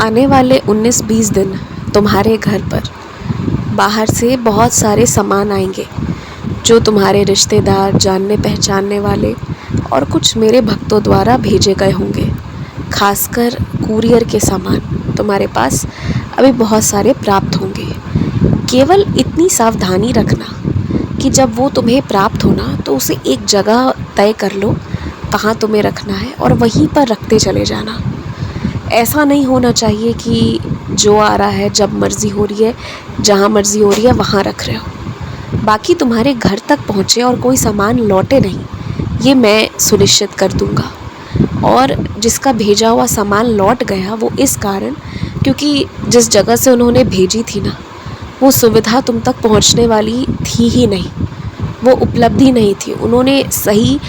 आने वाले 19-20 दिन तुम्हारे घर पर बाहर से बहुत सारे सामान आएंगे जो तुम्हारे रिश्तेदार, जानने पहचानने वाले और कुछ मेरे भक्तों द्वारा भेजे गए होंगे। खासकर कुरियर के सामान तुम्हारे पास अभी बहुत सारे प्राप्त होंगे। केवल इतनी सावधानी रखना कि जब वो तुम्हें प्राप्त होना तो उसे एक जगह तय कर लो कहाँ तुम्हें रखना है और वहीं पर रखते चले जाना। ऐसा नहीं होना चाहिए कि जो आ रहा है, जब मर्ज़ी हो रही है, जहाँ मर्ज़ी हो रही है वहाँ रख रहे हो। बाकी तुम्हारे घर तक पहुँचे और कोई सामान लौटे नहीं, ये मैं सुनिश्चित कर दूँगा। और जिसका भेजा हुआ सामान लौट गया वो इस कारण क्योंकि जिस जगह से उन्होंने भेजी थी ना, वो सुविधा तुम तक पहुँचने वाली थी ही नहीं, वो उपलब्धि नहीं थी। उन्होंने सही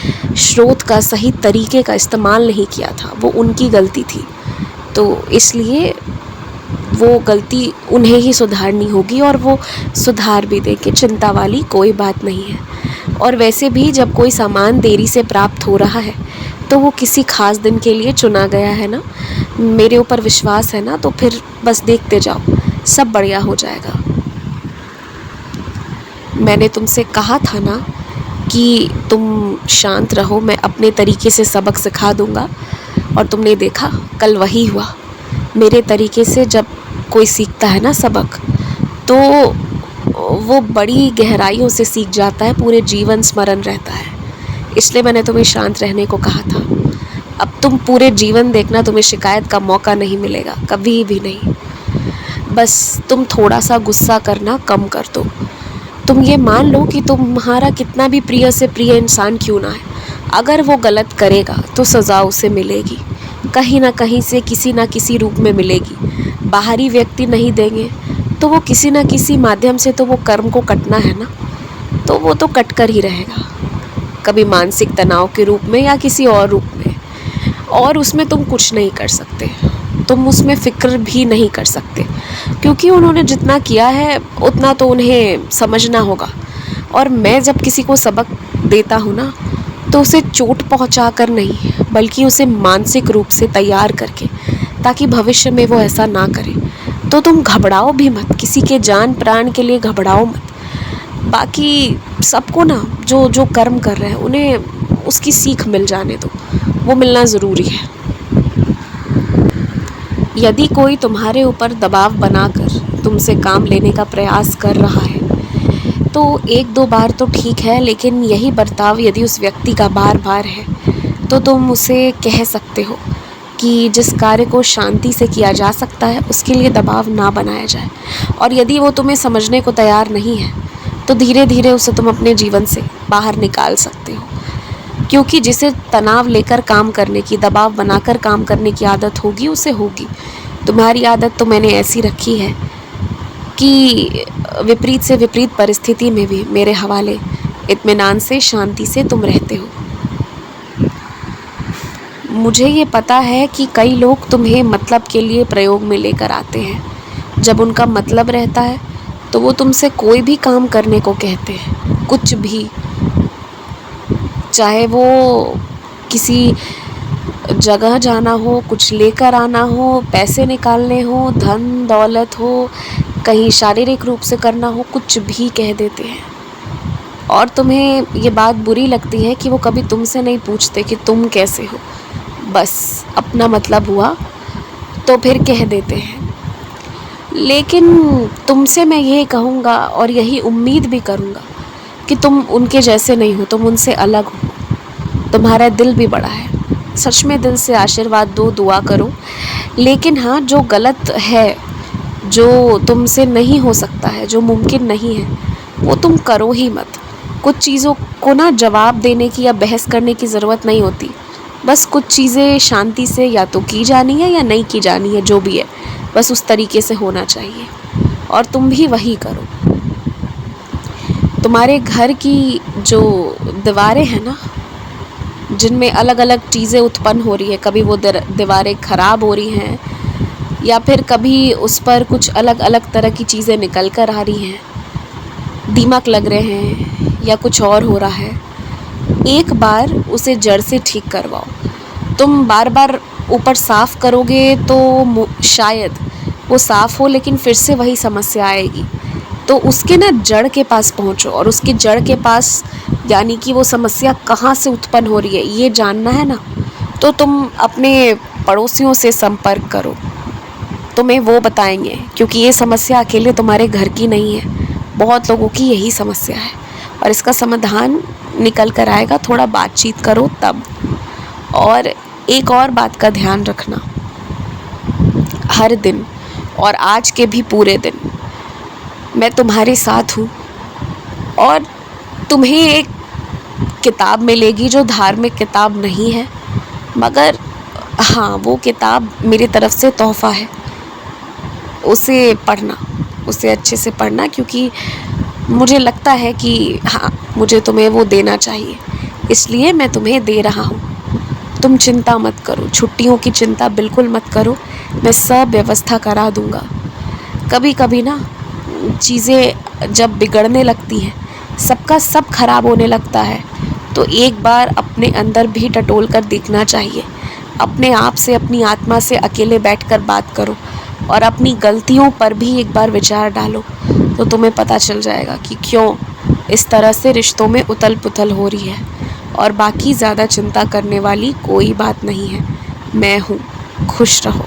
स्रोत का, सही तरीके का इस्तेमाल नहीं किया था, वो उनकी गलती थी। तो इसलिए वो गलती उन्हें ही सुधारनी होगी और वो सुधार भी देंगे, चिंता वाली कोई बात नहीं है। और वैसे भी जब कोई सामान देरी से प्राप्त हो रहा है तो वो किसी खास दिन के लिए चुना गया है ना। मेरे ऊपर विश्वास है ना, तो फिर बस देखते जाओ, सब बढ़िया हो जाएगा। मैंने तुमसे कहा था ना कि तुम शांत रहो, मैं अपने तरीके से सबक सिखा दूँगा। और तुमने देखा, कल वही हुआ। मेरे तरीके से जब कोई सीखता है ना सबक, तो वो बड़ी गहराइयों से सीख जाता है, पूरे जीवन स्मरण रहता है। इसलिए मैंने तुम्हें शांत रहने को कहा था। अब तुम पूरे जीवन देखना, तुम्हें शिकायत का मौका नहीं मिलेगा, कभी भी नहीं। बस तुम थोड़ा सा गुस्सा करना कम कर दो। तुम ये मान लो कि तुम्हारा कितना भी प्रिय से प्रिय इंसान क्यों ना है, अगर वो गलत करेगा तो सज़ा उसे मिलेगी, कहीं ना कहीं से, किसी ना किसी रूप में मिलेगी। बाहरी व्यक्ति नहीं देंगे तो वो किसी ना किसी माध्यम से तो वो कर्म को कटना है ना, तो वो तो कट कर ही रहेगा, कभी मानसिक तनाव के रूप में या किसी और रूप में। और उसमें तुम कुछ नहीं कर सकते, तुम उसमें फ़िक्र भी नहीं कर सकते, क्योंकि उन्होंने जितना किया है उतना तो उन्हें समझना होगा। और मैं जब किसी को सबक देता हूँ ना, तो उसे चोट पहुँचा कर नहीं, बल्कि उसे मानसिक रूप से तैयार करके, ताकि भविष्य में वो ऐसा ना करे। तो तुम घबराओ भी मत, किसी के जान प्राण के लिए घबराओ मत। बाकी सबको ना जो जो कर्म कर रहे हैं उन्हें उसकी सीख मिल जाने दो, वो मिलना ज़रूरी है। यदि कोई तुम्हारे ऊपर दबाव बनाकर तुमसे काम लेने का प्रयास कर रहा है तो 1-2 बार तो ठीक है, लेकिन यही बर्ताव यदि उस व्यक्ति का बार बार है तो तुम उसे कह सकते हो कि जिस कार्य को शांति से किया जा सकता है उसके लिए दबाव ना बनाया जाए। और यदि वो तुम्हें समझने को तैयार नहीं है तो धीरे धीरे उसे तुम अपने जीवन से बाहर निकाल सकते हो, क्योंकि जिसे तनाव लेकर काम करने की, दबाव बनाकर काम करने की आदत होगी उसे होगी। तुम्हारी आदत तो मैंने ऐसी रखी है कि विपरीत से विपरीत परिस्थिति में भी मेरे हवाले इत्मीनान से, शांति से तुम रहते हो। मुझे ये पता है कि कई लोग तुम्हें मतलब के लिए प्रयोग में लेकर आते हैं। जब उनका मतलब रहता है तो वो तुमसे कोई भी काम करने को कहते हैं, कुछ भी, चाहे वो किसी जगह जाना हो, कुछ लेकर आना हो, पैसे निकालने हो, धन दौलत हो, कहीं शारीरिक रूप से करना हो, कुछ भी कह देते हैं। और तुम्हें ये बात बुरी लगती है कि वो कभी तुमसे नहीं पूछते कि तुम कैसे हो, बस अपना मतलब हुआ तो फिर कह देते हैं। लेकिन तुमसे मैं ये कहूँगा और यही उम्मीद भी करूँगा कि तुम उनके जैसे नहीं हो, तुम उनसे अलग हो। तुम्हारा दिल भी बड़ा है, सच में दिल से आशीर्वाद दो, दुआ करो। लेकिन हाँ, जो गलत है, जो तुमसे नहीं हो सकता है, जो मुमकिन नहीं है, वो तुम करो ही मत। कुछ चीज़ों को ना जवाब देने की या बहस करने की ज़रूरत नहीं होती, बस कुछ चीज़ें शांति से या तो की जानी है या नहीं की जानी है, जो भी है, बस उस तरीके से होना चाहिए। और तुम भी वही करो। तुम्हारे घर की जो दीवारें हैं ना, जिनमें अलग अलग चीज़ें उत्पन्न हो रही है, कभी वो दीवारें ख़राब हो रही हैं या फिर कभी उस पर कुछ अलग अलग तरह की चीज़ें निकल कर आ रही हैं, दीमक लग रहे हैं या कुछ और हो रहा है, एक बार उसे जड़ से ठीक करवाओ। तुम बार बार ऊपर साफ़ करोगे तो शायद वो साफ़ हो, लेकिन फिर से वही समस्या आएगी। तो उसके ना जड़ के पास पहुँचो, और उसकी जड़ के पास यानी कि वो समस्या कहाँ से उत्पन्न हो रही है ये जानना है ना, तो तुम अपने पड़ोसियों से संपर्क करो, तुम्हें वो बताएंगे। क्योंकि ये समस्या अकेले तुम्हारे घर की नहीं है, बहुत लोगों की यही समस्या है और इसका समाधान निकल कर आएगा। थोड़ा बातचीत करो तब। और एक और बात का ध्यान रखना, हर दिन और आज के भी पूरे दिन मैं तुम्हारे साथ हूँ, और तुम्हें एक किताब मिलेगी जो धार्मिक किताब नहीं है, मगर हाँ, वो किताब मेरी तरफ से तोहफ़ा है। उसे पढ़ना, उसे अच्छे से पढ़ना, क्योंकि मुझे लगता है कि हाँ, मुझे तुम्हें वो देना चाहिए, इसलिए मैं तुम्हें दे रहा हूँ। तुम चिंता मत करो, छुट्टियों की चिंता बिल्कुल मत करो, मैं सब व्यवस्था करा दूँगा। कभी कभी ना चीज़ें जब बिगड़ने लगती हैं, सबका सब खराब होने लगता है, तो एक बार अपने अंदर भी टटोल कर देखना चाहिए। अपने आप से, अपनी आत्मा से अकेले बैठकर बात करो और अपनी गलतियों पर भी एक बार विचार डालो, तो तुम्हें पता चल जाएगा कि क्यों इस तरह से रिश्तों में उथल पुथल हो रही है। और बाकी ज़्यादा चिंता करने वाली कोई बात नहीं है। मैं हूँ, खुश रहो।